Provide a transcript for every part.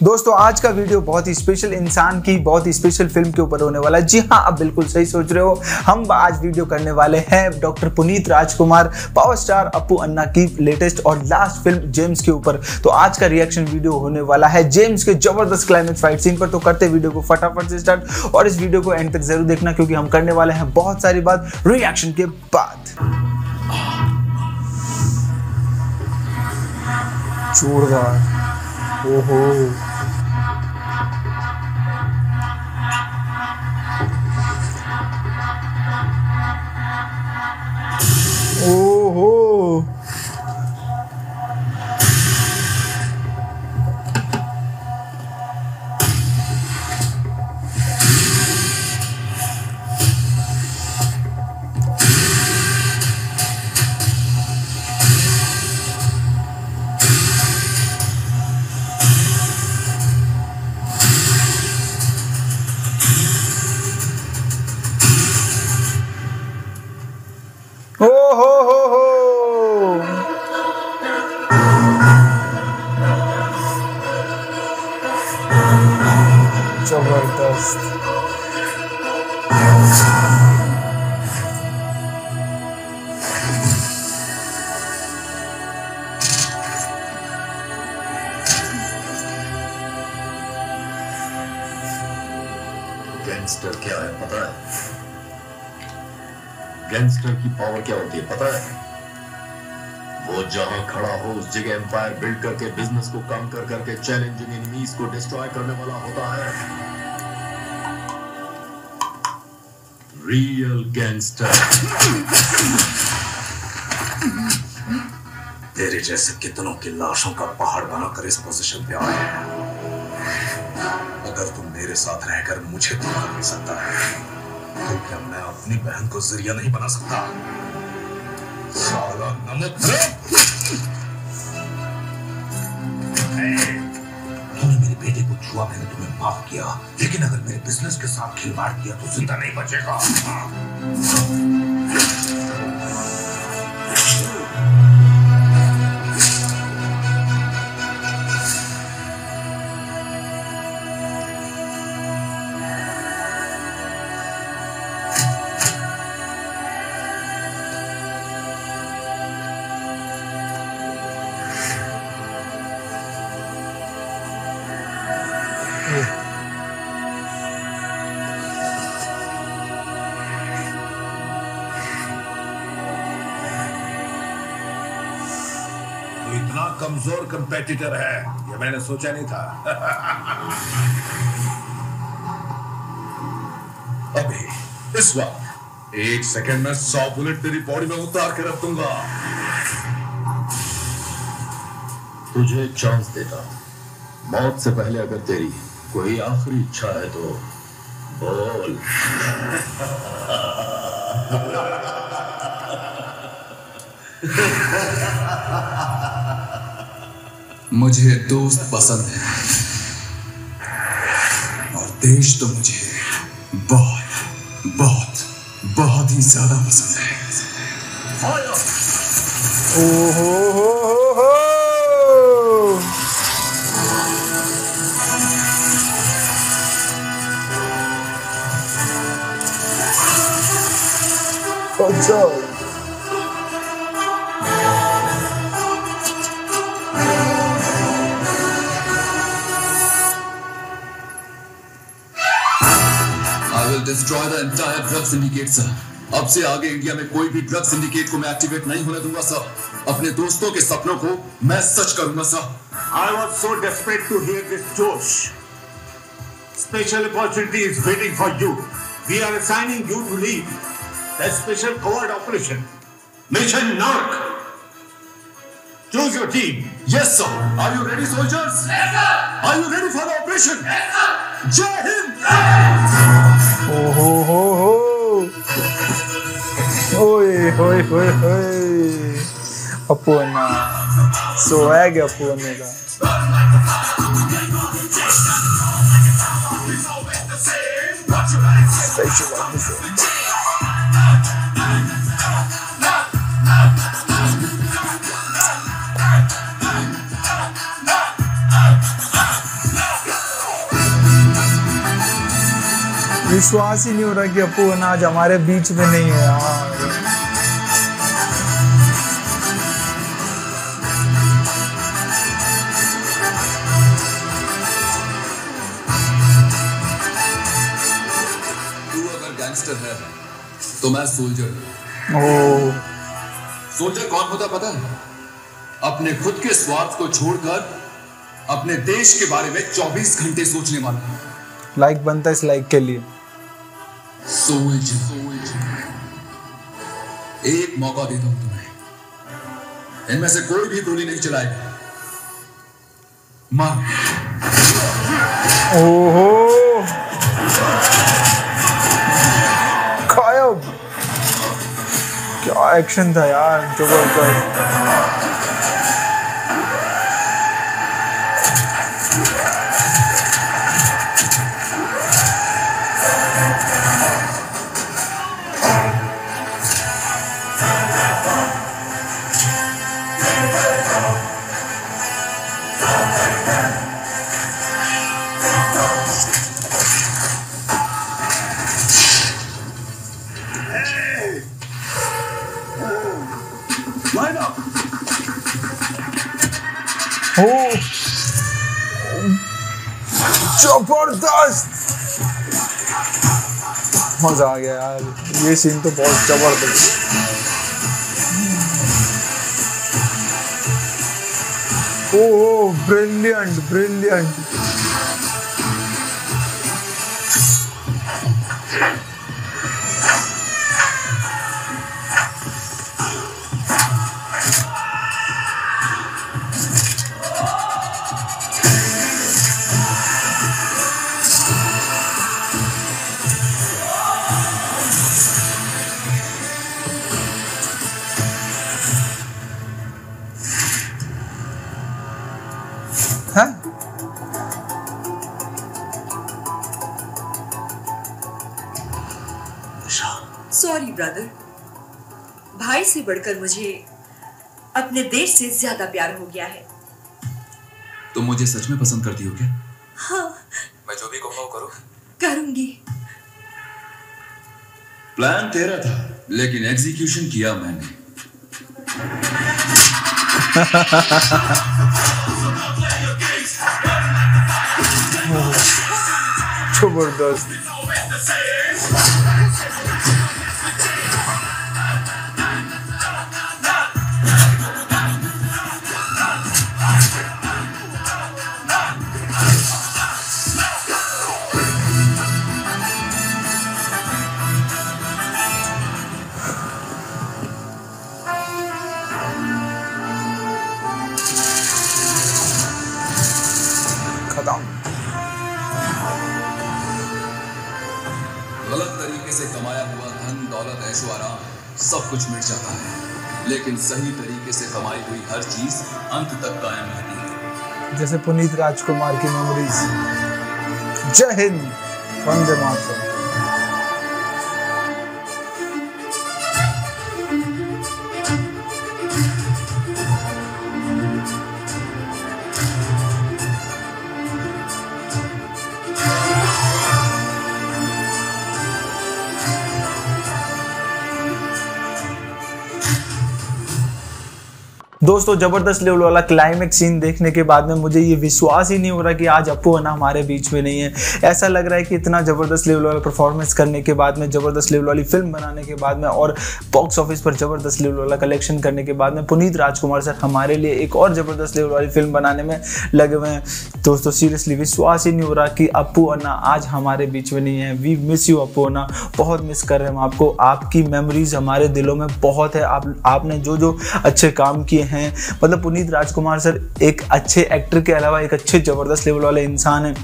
दोस्तों आज का वीडियो बहुत ही स्पेशल इंसान की बहुत ही स्पेशल फिल्म के ऊपर होने वाला है। जी हाँ, आप बिल्कुल सही सोच रहे हो। हम आज वीडियो करने वाले हैं डॉक्टर पुनीत राजकुमार पावर स्टार अपू अन्ना की लेटेस्ट और लास्ट फिल्म जेम्स के ऊपर। तो आज का रिएक्शन वीडियो होने वाला है जेम्स के जबरदस्त क्लाइमेक्स फाइट सीन पर। तो करते वीडियो को फटाफट से स्टार्ट और इस वीडियो को एंड तक जरूर देखना, क्योंकि हम करने वाले हैं बहुत सारी बात रिएक्शन के बाद। जोरदार। ओहो, ओहो, हो जबरदस्त। गैंगस्टर क्या है पता है? गैंगस्टर की पावर क्या होती है पता है? वो जहां खड़ा हो उस जगह एम्पायर बिल्ड करके बिजनेस को कम कर करके चैलेंजिंग एनिमीज को डिस्ट्रॉय करने वाला होता है रियल गैंगस्टर। तेरे जैसे कितनों की लाशों का पहाड़ बनाकर इस पोजीशन पे आए हैं। अगर तुम मेरे साथ रहकर मुझे तो कर नहीं सकता है, तो क्या मैं अपनी बहन को जरिया नहीं बना सकता? साला नमक। तूने मेरे बेटे को छुआ, मैंने तुम्हें माफ किया, लेकिन अगर मेरे बिजनेस के साथ खिलवाड़ किया तो जिंदा नहीं बचेगा। इतना कमजोर कंपेटिटर है ये मैंने सोचा नहीं था। अभी इस वक्त 1 सेकंड में 100 बुलेट तेरी बॉडी में उतार के रख दूंगा। तुझे एक चांस देता हूं, मौत से पहले अगर तेरी कोई आखिरी इच्छा है तो बोल। मुझे दोस्त पसंद है और देश तो मुझे बहुत बहुत बहुत ही ज्यादा पसंद है। ओहो, अच्छा। Destroy the entire drug syndicate, sir. अब से आगे इंडिया में कोई भी ड्रग सिंडिकेट को मैं एक्टिवेट नहीं होने दूंगा सर। अपने दोस्तों के सपनों को मैं सच करूंगा sir. I was so desperate to hear this, Josh. Special opportunity is waiting for you. We are assigning you to lead the special covert operation, Mission Narc. Choose your team. Yes, sir. Are you ready, soldiers? Yes, sir. Are you ready for the operation? Yes, sir. Jai Hind. ओहो, ओए होए होए होए, अपू अन्ना swag है अपू अन्ने का। Special episode. विश्वास ही नहीं हो रहा कि अप्पू अन्ना आज हमारे बीच में नहीं है यार। तू अगर गैंगस्टर है तो मैं सोल्जर। ओह, सोल्जर कौन होता पता है? अपने खुद के स्वार्थ को छोड़कर अपने देश के बारे में 24 घंटे सोचने वाला। लाइक बनता है इस लाइक के लिए। एक मौका देता हूं तुम्हें, इनमें से कोई भी गोली नहीं चलाएगा। मार। ओहो, गायब। क्या एक्शन था यार, जबरदस्त। जबरदस्त, मजा आ गया यार, ये सीन तो बहुत जबरदस्त। ओह ब्रिलियंट ब्रिलियंट। सॉरी ब्रदर, भाई से बढ़कर मुझे अपने देश से ज्यादा प्यार हो गया है। तुम मुझे सच में पसंद करती हो क्या? हाँ, मैं जो भी कहूँ करो। करूंगी। प्लान तेरा था लेकिन एग्जीक्यूशन किया मैंने। जबरदस्त। गलत तरीके से कमाया हुआ धन दौलत ऐशो आराम सब कुछ मिट जाता है, लेकिन सही तरीके से कमाई हुई हर चीज अंत तक कायम रहती है। जैसे पुनीत राजकुमार की मेमोरीज। जय हिंद, वंदे मातरम। दोस्तों जबरदस्त लेवल वाला क्लाइमेक्स सीन देखने के बाद में मुझे ये विश्वास ही नहीं हो रहा कि आज अप्पू अन्ना हमारे बीच में नहीं है। ऐसा लग रहा है कि इतना जबरदस्त लेवल वाला परफॉर्मेंस करने के बाद में, जबरदस्त लेवल वाली फिल्म बनाने के बाद में और बॉक्स ऑफिस पर जबरदस्त लेवल वाला कलेक्शन करने के बाद में पुनीत राजकुमार सर हमारे लिए एक और जबरदस्त लेवल वाली फिल्म बनाने में लगे हुए हैं। दोस्तों सीरियसली विश्वास ही नहीं हो रहा कि अप्पू अन्ना आज हमारे बीच में नहीं है। वी मिस यू अप्पू अन्ना, बहुत मिस कर रहे हैं हम आपको। आपकी मेमोरीज हमारे दिलों में बहुत है। आपने जो जो अच्छे काम किए हैं, मतलब पुनीत राजकुमार सर एक अच्छे एक्टर के अलावा एक अच्छे जबरदस्त लेवल वाले इंसान हैं।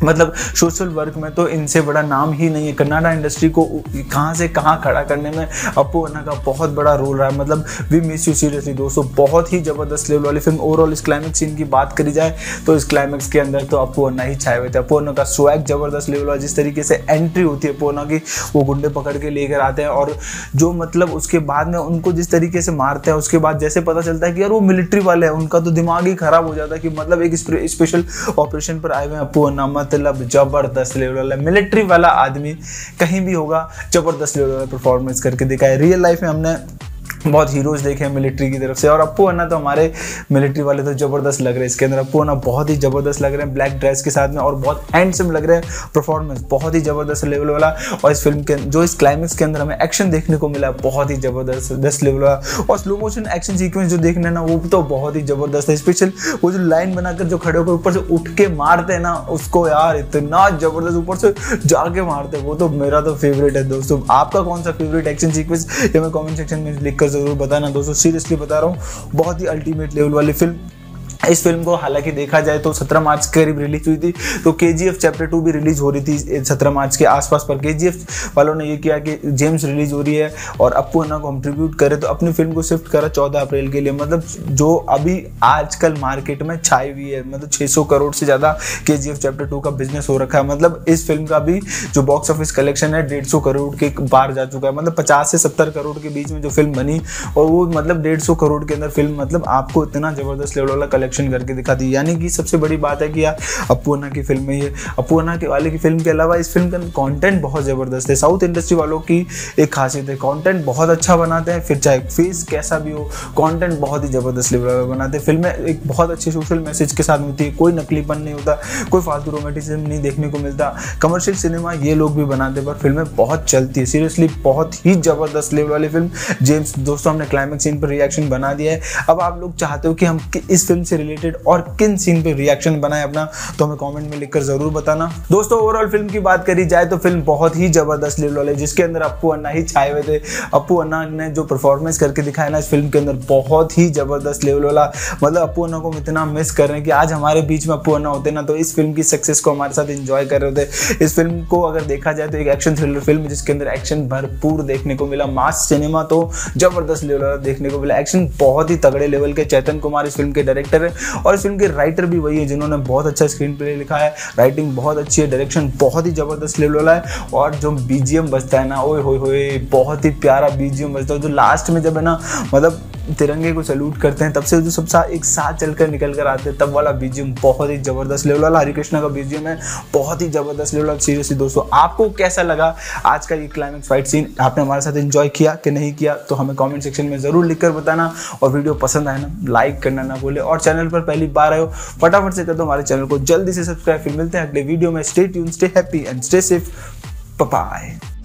मतलब सोशल वर्क में तो इनसे बड़ा नाम ही नहीं है। कन्नाडा इंडस्ट्री को कहाँ से कहाँ खड़ा करने में अप्पू अन्ना का बहुत बड़ा रोल रहा है। मतलब वी मिस यू सीरियसली दोस्तों, बहुत ही जबरदस्त लेवल वाली फिल्म। ओवरऑल इस क्लाइमेक्स सीन की बात करी जाए तो इस क्लाइमेक्स के अंदर तो अप्पू अन्ना ही छाए हुए थे। अप्पू अन्ना का स्वैग जबरदस्त लेवल वाला, जिस तरीके से एंट्री होती है अप्पू अन्ना की, वो गुंडे पकड़ के लेकर आते हैं और जो मतलब उसके बाद में उनको जिस तरीके से मारते हैं, उसके बाद जैसे पता चलता है कि यार वो मिलिट्री वाले हैं, उनका तो दिमाग ही खराब हो जाता है कि मतलब एक स्पेशल ऑपरेशन पर आए हुए हैं अप्पू अन्ना। मतलब जबरदस्त लेवल वाला मिलिट्री वाला आदमी कहीं भी होगा, जबरदस्त लेवल वाला परफॉर्मेंस करके दिखा है। रियल लाइफ में हमने बहुत हीरोज देखे हैं मिलिट्री की तरफ से, और अप्पू अन्ना तो हमारे मिलिट्री वाले तो जबरदस्त लग रहे हैं। इसके अंदर अप्पू अन्ना बहुत ही जबरदस्त लग रहे हैं ब्लैक ड्रेस के साथ में, और बहुत हैंडसम लग रहे हैं, परफॉर्मेंस बहुत ही जबरदस्त लेवल वाला। और इस फिल्म के जो इस क्लाइमेक्स के अंदर हमें एक्शन देखने को मिला बहुत ही जबरदस्त लेवल वाला, और स्लो मोशन एक्शन सीक्वेंस जो देखने ना वो तो बहुत ही जबरदस्त है। स्पेशल वो जो लाइन बनाकर जो खड़े होकर ऊपर से उठ के मारते हैं ना उसको, यार इतना जबरदस्त ऊपर से जाके मारते हैं, वो तो मेरा तो फेवरेट है। दोस्तों आपका कौन सा फेवरेट एक्शन सीक्वेंस ये मैं कमेंट सेक्शन में लिखकर जरूर बताना। दोस्तों सीरियसली बता रहा हूँ, बहुत ही अल्टीमेट लेवल वाली फिल्म। इस फिल्म को हालांकि देखा जाए तो 17 मार्च के करीब रिलीज हुई थी, तो KGF चैप्टर 2 भी रिलीज हो रही थी 17 मार्च के आसपास, पर KGF वालों ने ये किया कि जेम्स रिलीज हो रही है और अप्पू अन्ना को हम ट्रिब्यूट करें, तो अपनी फिल्म को शिफ्ट करा 14 अप्रैल के लिए। मतलब जो अभी आजकल मार्केट में छाई हुई है, मतलब 600 करोड़ से ज़्यादा KGF चैप्टर 2 का बिजनेस हो रखा है। मतलब इस फिल्म का भी जो बॉक्स ऑफिस कलेक्शन है 150 करोड़ के बाहर जा चुका है। मतलब 50 से 70 करोड़ के बीच में जो फिल्म बनी, और वो मतलब 150 करोड़ के अंदर फिल्म मतलब आपको इतना जबरदस्त लेवल वाला कलेक्शन करके दिखा दी। यानी कि सबसे बड़ी बात है कि यार अप्पू अन्ना की फिल्म में, ये अप्पू अन्ना के वाले की फिल्म के अलावा इस फिल्म का कंटेंट बहुत जबरदस्त है। साउथ इंडस्ट्री वालों की एक खासियत है, कंटेंट बहुत अच्छा बनाते हैं, फिर चाहे फेस कैसा भी हो कंटेंट बहुत ही जबरदस्त लेवल में बनाते हैं। फिल्में एक बहुत अच्छे सोशल मैसेज के साथ मिलती है, कोई नकलीपन नहीं होता, कोई फालतू रोमांटिसिज्म नहीं देखने को मिलता। कमर्शियल सिनेमा ये लोग भी बनाते हैं पर फिल्में बहुत चलती है। सीरियसली बहुत ही जबरदस्त लेवल वाली फिल्म। जेम्स दोस्तों हमने क्लाइमेक्स सीन पर रिएक्शन बना दिया है, अब आप लोग चाहते हो कि हम इस फिल्म से रिलेटेड और किन सीन पे रिएक्शन बनाए अपना, तो हमें कमेंट में लिखकर जरूर बताना। दोस्तों ओवरऑल फिल्म की बात करी जाए तो फिल्म बहुत ही जबरदस्त लेवल वाली है, जिसके अंदर अप्पू अन्ना ही छाए हुए थे। अप्पू अन्ना ने जो परफॉर्मेंस करके दिखाया ना इस फिल्म के अंदर बहुत ही जबरदस्त लेवल वाला। मतलब अप्पू अन्ना को हम इतना मिस कर रहे हैं कि आज हमारे बीच में अप्पू अन्ना होते ना तो इस फिल्म की सक्सेस को हमारे साथ एंजॉय कर रहे होते। इस फिल्म को अगर देखा जाए तो एक एक्शन थ्रिलर फिल्म जिसके अंदर एक्शन भरपूर देखने को मिला, मास सिनेमा तो जबरदस्त लेवल वाला देखने को मिला, एक्शन बहुत ही तगड़े लेवल के। चेतन कुमार इस फिल्म के डायरेक्टर है और इस फिल्म के राइटर भी वही है जिन्होंने बहुत अच्छा स्क्रीन प्ले लिखा है, राइटिंग बहुत अच्छी है, डायरेक्शन बहुत ही जबरदस्त लेवल वाला है। और जो बीजीएम बजता है ना, ओए होए होए बहुत ही प्यारा बीजीएम बजता है, जो लास्ट में जब है ना मतलब तिरंगे को सैल्यूट करते हैं तब से जो सब एक साथ चलकर निकल कर आते हैं तब वाला बीजीएम बहुत ही जबरदस्त लेवल वाला। हरिकृष्णा का बीजीएम है बहुत ही जबरदस्त लेवल वाला। सीरियसली दोस्तों आपको कैसा लगा आज का ये क्लाइमेक्स फाइट सीन, आपने हमारे साथ एंजॉय किया कि नहीं किया, तो हमें कमेंट सेक्शन में जरूर लिखकर बताना। और वीडियो पसंद आए ना लाइक करना ना भूले, और चैनल पर पहली बार आए हो फटाफट से कर दो हमारे चैनल को जल्दी से सब्सक्राइब। फिर मिलते हैं अगले वीडियो में। Stay tune, stay happy and stay safe. Bye bye.